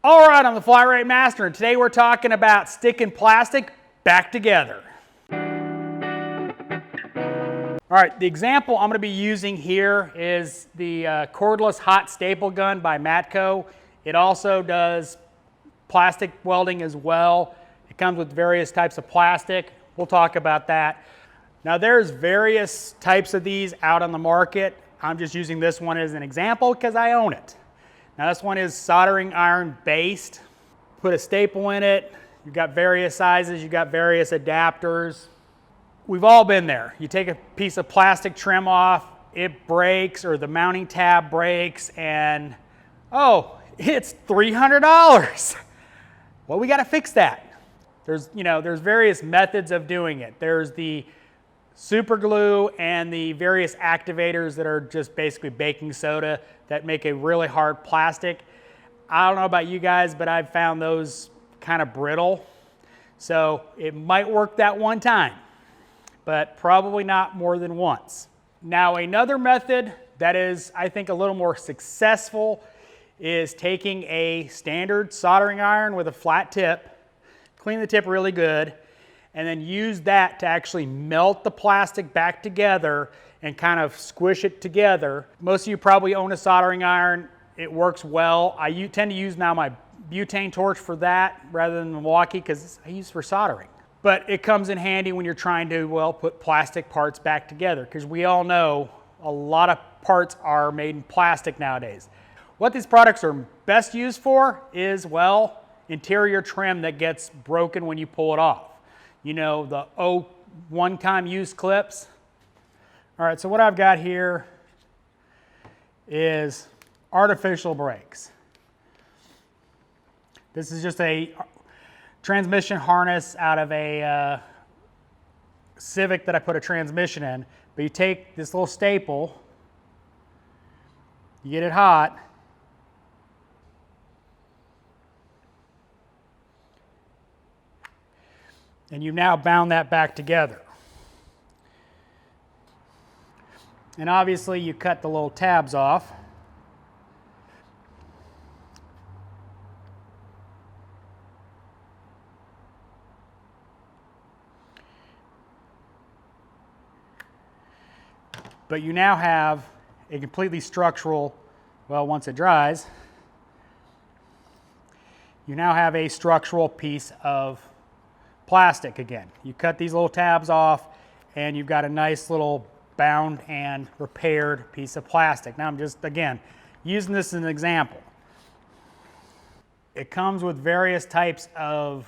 All right, I'm the Flat Rate Master, and today we're talking about sticking plastic back together. All right, the example I'm going to be using here is the cordless hot staple gun by Matco. It also does plastic welding as well. It comes with various types of plastic. We'll talk about that. Now there's various types of these out on the market. I'm just using this one as an example because I own it. Now this one is soldering iron based. Put a staple in it. You've got various sizes, you've got various adapters. We've all been there. You take a piece of plastic trim off, it breaks, or the mounting tab breaks, and oh, it's $300. Well, we got to fix that. There's various methods of doing it. There's the super glue and the various activators that are just basically baking soda that make a really hard plastic. I don't know about you guys, but I've found those kind of brittle. So it might work that one time, but probably not more than once. Now another method that is, I think, a little more successful is taking a standard soldering iron with a flat tip, clean the tip really good, and then use that to actually melt the plastic back together and kind of squish it together. Most of you probably own a soldering iron. It works well. I tend to use now my butane torch for that rather than the Milwaukee because I use it for soldering. But it comes in handy when you're trying to, well, put plastic parts back together, because we all know a lot of parts are made in plastic nowadays. What these products are best used for is, well, interior trim that gets broken when you pull it off. You know, the one-time use clips. All right, so what I've got here is artificial brakes. This is just a transmission harness out of a Civic that I put a transmission in. But you take this little staple, you get it hot, and you've now bound that back together. And obviously you cut the little tabs off. But you now have a completely structural, well, once it dries, you now have a structural piece of plastic again. You cut these little tabs off and you've got a nice little bound and repaired piece of plastic. Now I'm just, again, using this as an example. It comes with various types of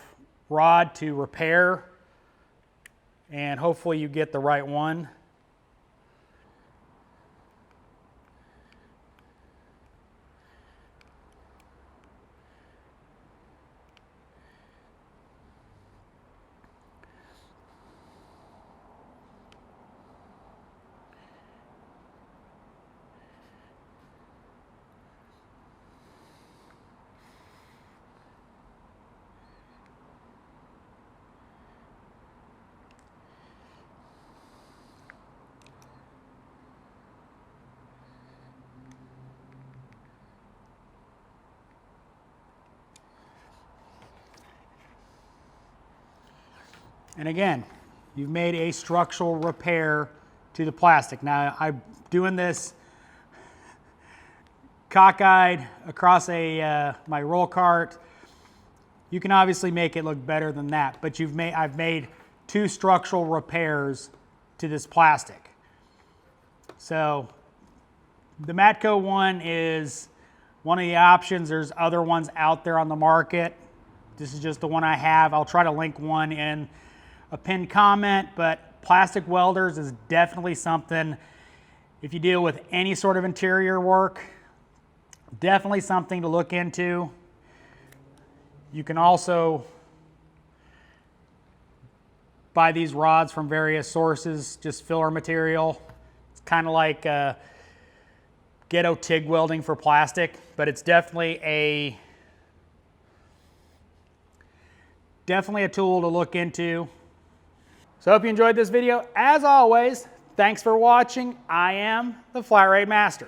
rod to repair, and hopefully you get the right one. And again, you've made a structural repair to the plastic. Now I'm doing this cockeyed across my roll cart. You can obviously make it look better than that, but I've made two structural repairs to this plastic. So the Matco one is one of the options. There's other ones out there on the market. This is just the one I have. I'll try to link one in a pinned comment, but plastic welders is definitely something, if you deal with any sort of interior work, definitely something to look into. You can also buy these rods from various sources, just filler material. It's kind of like ghetto TIG welding for plastic, but it's definitely a tool to look into. So I hope you enjoyed this video. As always, thanks for watching. I am the Flat Rate Master.